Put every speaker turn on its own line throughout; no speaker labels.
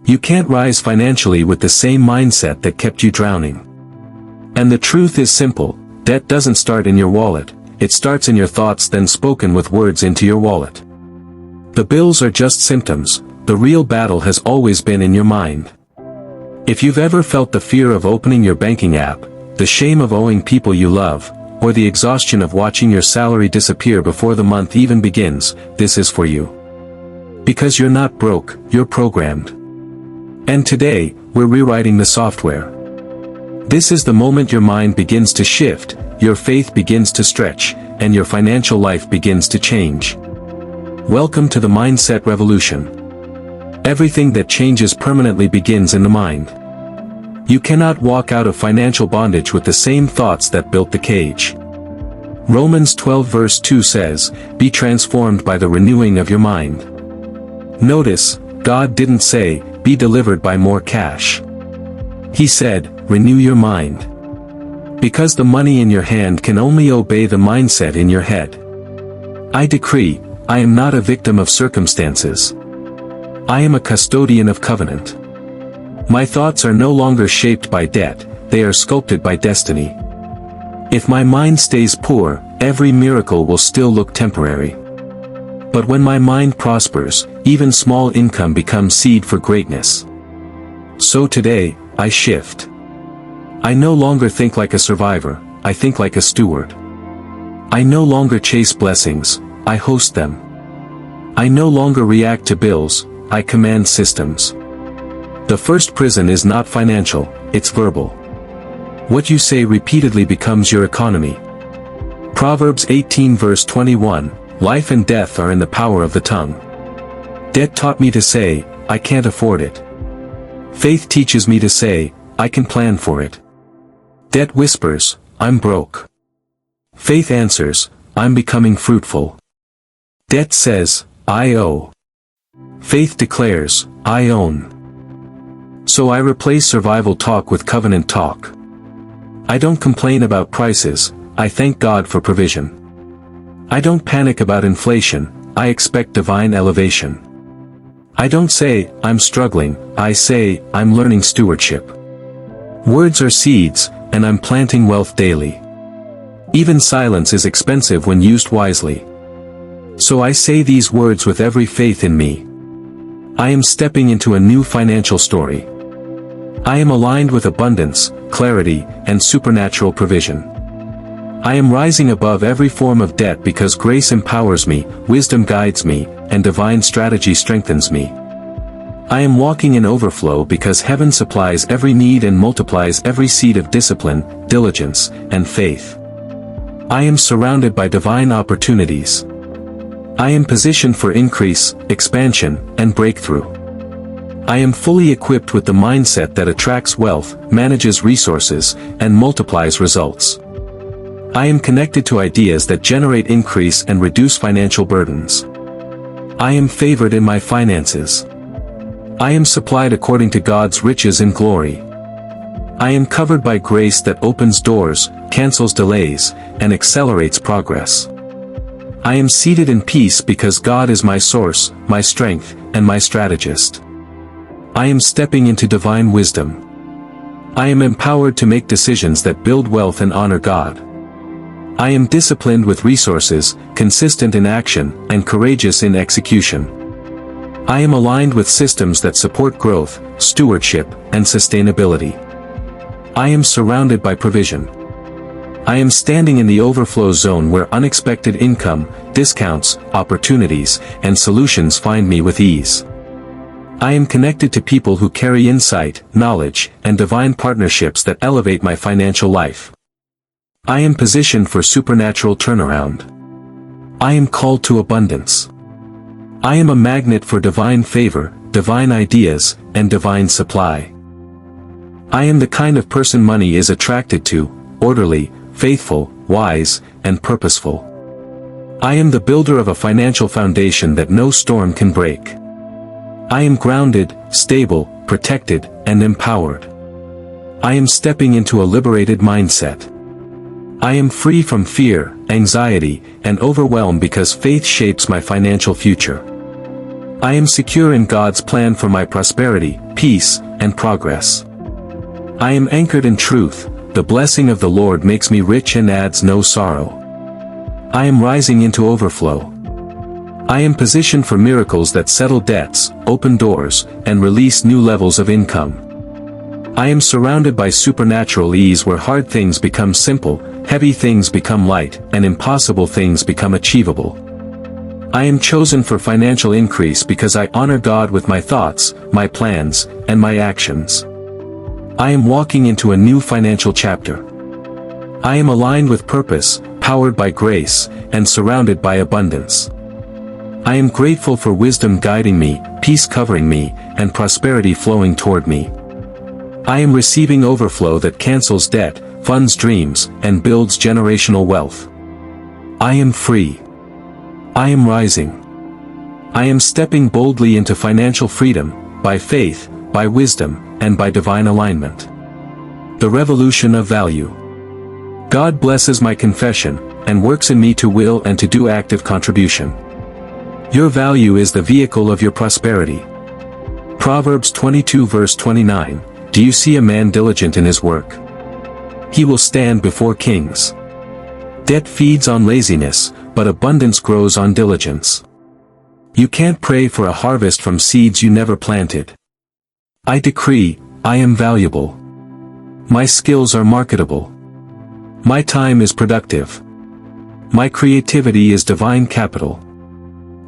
You can't rise financially with the same mindset that kept you drowning. And the truth is simple, debt doesn't start in your wallet, it starts in your thoughts then spoken with words into your wallet. The bills are just symptoms, the real battle has always been in your mind. If you've ever felt the fear of opening your banking app, the shame of owing people you love, or the exhaustion of watching your salary disappear before the month even begins, this is for you. Because you're not broke, you're programmed. And today, we're rewriting the software. This is the moment your mind begins to shift, your faith begins to stretch, and your financial life begins to change. Welcome to the Mindset Revolution. Everything that changes permanently begins in the mind. You cannot walk out of financial bondage with the same thoughts that built the cage. Romans 12 verse 2 says, "Be transformed by the renewing of your mind." Notice, God didn't say, "Be delivered by more cash." He said, "Renew your mind." Because the money in your hand can only obey the mindset in your head. I decree, I am not a victim of circumstances. I am a custodian of covenant. My thoughts are no longer shaped by debt, they are sculpted by destiny. If my mind stays poor, every miracle will still look temporary. But when my mind prospers, even small income becomes seed for greatness. So today, I shift. I no longer think like a survivor, I think like a steward. I no longer chase blessings, I host them. I no longer react to bills, I command systems. The first prison is not financial, it's verbal. What you say repeatedly becomes your economy. Proverbs 18 verse 21, "Life and death are in the power of the tongue." Debt taught me to say, "I can't afford it." Faith teaches me to say, "I can plan for it." Debt whispers, "I'm broke." Faith answers, "I'm becoming fruitful." Debt says, "I owe." Faith declares, "I own." So I replace survival talk with covenant talk. I don't complain about prices, I thank God for provision. I don't panic about inflation, I expect divine elevation. I don't say, "I'm struggling," I say, "I'm learning stewardship." Words are seeds, and I'm planting wealth daily. Even silence is expensive when used wisely. So I say these words with every faith in me. I am stepping into a new financial story. I am aligned with abundance, clarity, and supernatural provision. I am rising above every form of debt because grace empowers me, wisdom guides me, and divine strategy strengthens me. I am walking in overflow because heaven supplies every need and multiplies every seed of discipline, diligence, and faith. I am surrounded by divine opportunities. I am positioned for increase, expansion, and breakthrough. I am fully equipped with the mindset that attracts wealth, manages resources, and multiplies results. I am connected to ideas that generate increase and reduce financial burdens. I am favored in my finances. I am supplied according to God's riches in glory. I am covered by grace that opens doors, cancels delays, and accelerates progress. I am seated in peace because God is my source, my strength, and my strategist. I am stepping into divine wisdom. I am empowered to make decisions that build wealth and honor God. I am disciplined with resources, consistent in action, and courageous in execution. I am aligned with systems that support growth, stewardship, and sustainability. I am surrounded by provision. I am standing in the overflow zone where unexpected income, discounts, opportunities, and solutions find me with ease. I am connected to people who carry insight, knowledge, and divine partnerships that elevate my financial life. I am positioned for supernatural turnaround. I am called to abundance. I am a magnet for divine favor, divine ideas, and divine supply. I am the kind of person money is attracted to, orderly, faithful, wise, and purposeful. I am the builder of a financial foundation that no storm can break. I am grounded, stable, protected, and empowered. I am stepping into a liberated mindset. I am free from fear, anxiety, and overwhelm because faith shapes my financial future. I am secure in God's plan for my prosperity, peace, and progress. I am anchored in truth. The blessing of the Lord makes me rich and adds no sorrow. I am rising into overflow. I am positioned for miracles that settle debts, open doors, and release new levels of income. I am surrounded by supernatural ease where hard things become simple, heavy things become light, and impossible things become achievable. I am chosen for financial increase because I honor God with my thoughts, my plans, and my actions. I am walking into a new financial chapter. I am aligned with purpose, powered by grace, and surrounded by abundance. I am grateful for wisdom guiding me, peace covering me, and prosperity flowing toward me. I am receiving overflow that cancels debt, funds dreams, and builds generational wealth. I am free. I am rising. I am stepping boldly into financial freedom, by faith, by wisdom, and by divine alignment. The revolution of value. God blesses my confession, and works in me to will and to do active contribution. Your value is the vehicle of your prosperity. Proverbs 22 verse 29, Do you see a man diligent in his work? He will stand before kings. Debt feeds on laziness, but abundance grows on diligence. You can't pray for a harvest from seeds you never planted. I decree, I am valuable. My skills are marketable. My time is productive. My creativity is divine capital.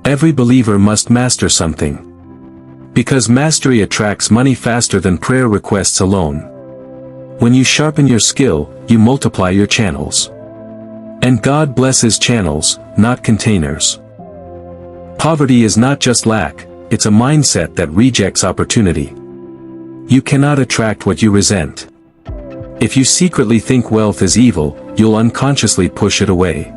Every believer must master something. Because mastery attracts money faster than prayer requests alone. When you sharpen your skill, you multiply your channels. And God blesses channels, not containers. Poverty is not just lack, it's a mindset that rejects opportunity. You cannot attract what you resent. If you secretly think wealth is evil, you'll unconsciously push it away.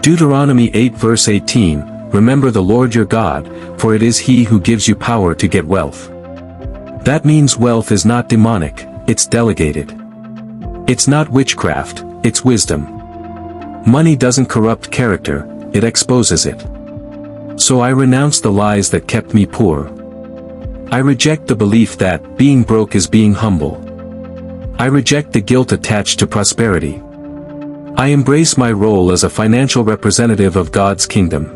Deuteronomy 8 verse 18, Remember the Lord your God, for it is He who gives you power to get wealth. That means wealth is not demonic, it's delegated. It's not witchcraft, it's wisdom. Money doesn't corrupt character, it exposes it. So I renounce the lies that kept me poor. I reject the belief that being broke is being humble. I reject the guilt attached to prosperity. I embrace my role as a financial representative of God's kingdom.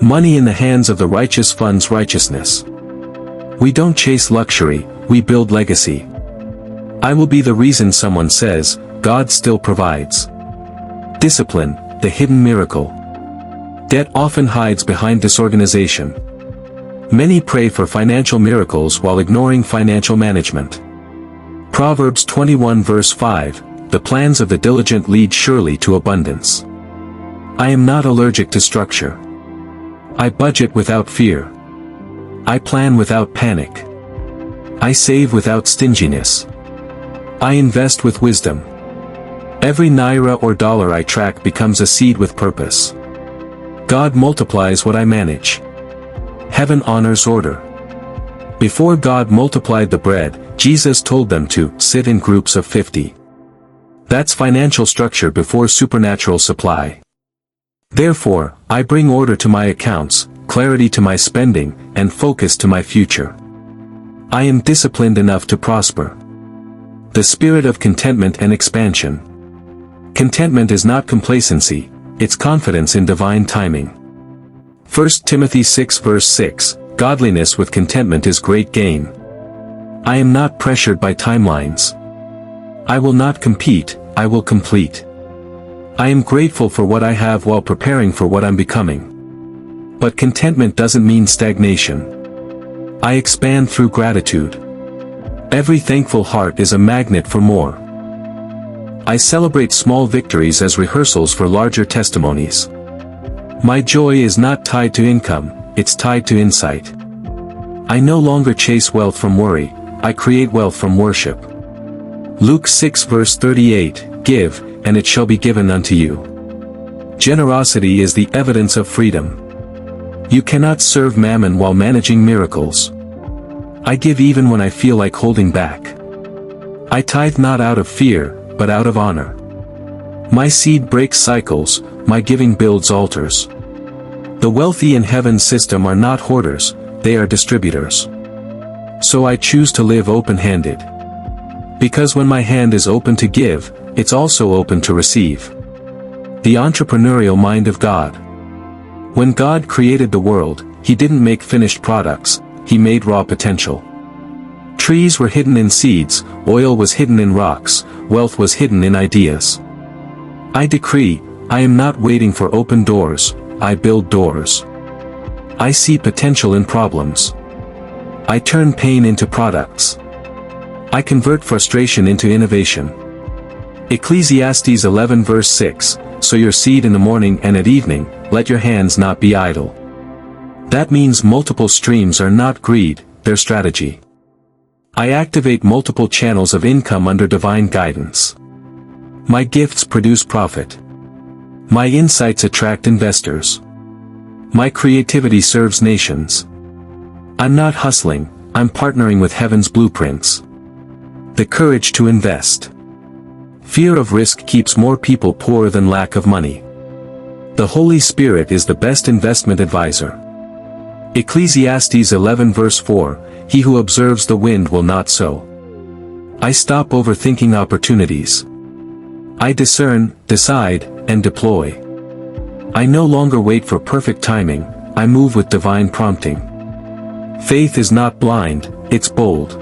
Money in the hands of the righteous funds righteousness. We don't chase luxury, we build legacy. I will be the reason someone says, God still provides. Discipline, the hidden miracle. Debt often hides behind disorganization. Many pray for financial miracles while ignoring financial management. Proverbs 21 verse 5, The plans of the diligent lead surely to abundance. I am not allergic to structure. I budget without fear. I plan without panic. I save without stinginess. I invest with wisdom. Every naira or dollar I track becomes a seed with purpose. God multiplies what I manage. Heaven honors order. Before God multiplied the bread, Jesus told them to sit in groups of 50. That's financial structure before supernatural supply. Therefore, I bring order to my accounts, clarity to my spending, and focus to my future. I am disciplined enough to prosper. The spirit of contentment and expansion. Contentment is not complacency, it's confidence in divine timing. 1 Timothy 6 verse 6, Godliness with contentment is great gain. I am not pressured by timelines. I will not compete, I will complete. I am grateful for what I have while preparing for what I'm becoming. But contentment doesn't mean stagnation. I expand through gratitude. Every thankful heart is a magnet for more. I celebrate small victories as rehearsals for larger testimonies. My joy is not tied to income, it's tied to insight. I no longer chase wealth from worry, I create wealth from worship. Luke 6 verse 38, Give, and it shall be given unto you. Generosity is the evidence of freedom. You cannot serve mammon while managing miracles. I give even when I feel like holding back. I tithe not out of fear, but out of honor. My seed breaks cycles, my giving builds altars. The wealthy in heaven's system are not hoarders, they are distributors. So I choose to live open-handed. Because when my hand is open to give, it's also open to receive. The entrepreneurial mind of God. When God created the world, He didn't make finished products, He made raw potential. Trees were hidden in seeds, oil was hidden in rocks, wealth was hidden in ideas. I decree, I am not waiting for open doors, I build doors. I see potential in problems. I turn pain into products. I convert frustration into innovation. Ecclesiastes 11 verse 6, sow your seed in the morning and at evening, let your hands not be idle. That means multiple streams are not greed, they're strategy. I activate multiple channels of income under divine guidance. My gifts produce profit. My insights attract investors. My creativity serves nations. I'm not hustling, I'm partnering with heaven's blueprints. The courage to invest. Fear of risk keeps more people poor than lack of money. The Holy Spirit is the best investment advisor. Ecclesiastes 11 verse 4, he who observes the wind will not sow. I stop overthinking opportunities. I discern, decide, and deploy. I no longer wait for perfect timing, I move with divine prompting. Faith is not blind, it's bold.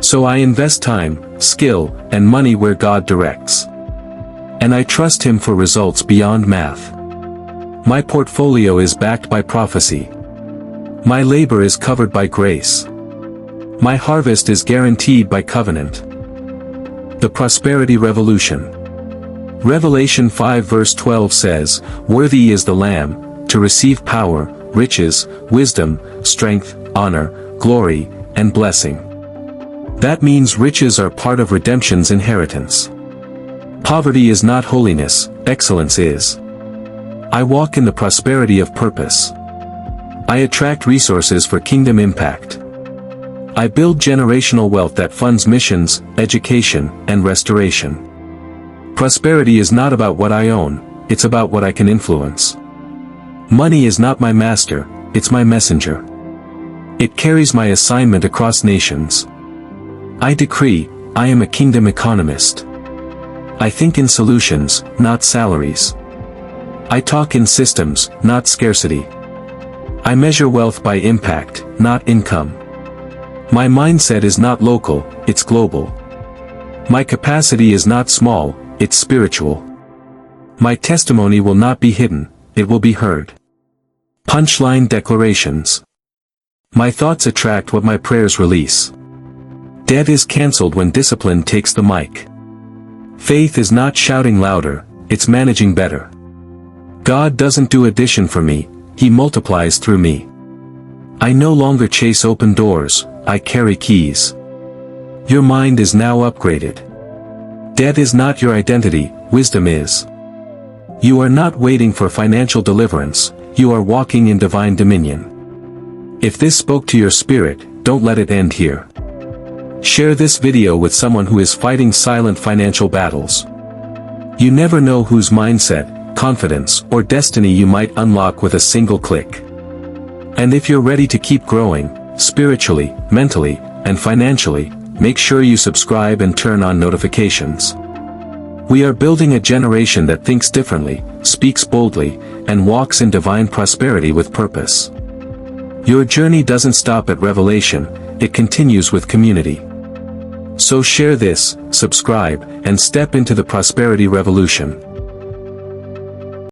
So I invest time, skill, and money where God directs. And I trust Him for results beyond math. My portfolio is backed by prophecy. My labor is covered by grace. My harvest is guaranteed by covenant. The Prosperity Revolution. Revelation 5 verse 12 says, "Worthy is the Lamb, to receive power, riches, wisdom, strength, honor, glory, and blessing." That means riches are part of redemption's inheritance. Poverty is not holiness, excellence is. I walk in the prosperity of purpose. I attract resources for kingdom impact. I build generational wealth that funds missions, education, and restoration. Prosperity is not about what I own, it's about what I can influence. Money is not my master, it's my messenger. It carries my assignment across nations. I decree, I am a kingdom economist. I think in solutions, not salaries. I talk in systems, not scarcity. I measure wealth by impact, not income. My mindset is not local, it's global. My capacity is not small, it's spiritual. My testimony will not be hidden, it will be heard. Punchline declarations. My thoughts attract what my prayers release. Debt is cancelled when discipline takes the mic. Faith is not shouting louder, it's managing better. God doesn't do addition for me, He multiplies through me. I no longer chase open doors, I carry keys. Your mind is now upgraded. Debt is not your identity, wisdom is. You are not waiting for financial deliverance, you are walking in divine dominion. If this spoke to your spirit, don't let it end here. Share this video with someone who is fighting silent financial battles. You never know whose mindset, confidence, or destiny you might unlock with a single click. And if you're ready to keep growing, spiritually, mentally, and financially, make sure you subscribe and turn on notifications. We are building a generation that thinks differently, speaks boldly, and walks in divine prosperity with purpose. Your journey doesn't stop at revelation, it continues with community. So share this, subscribe, and step into the prosperity revolution.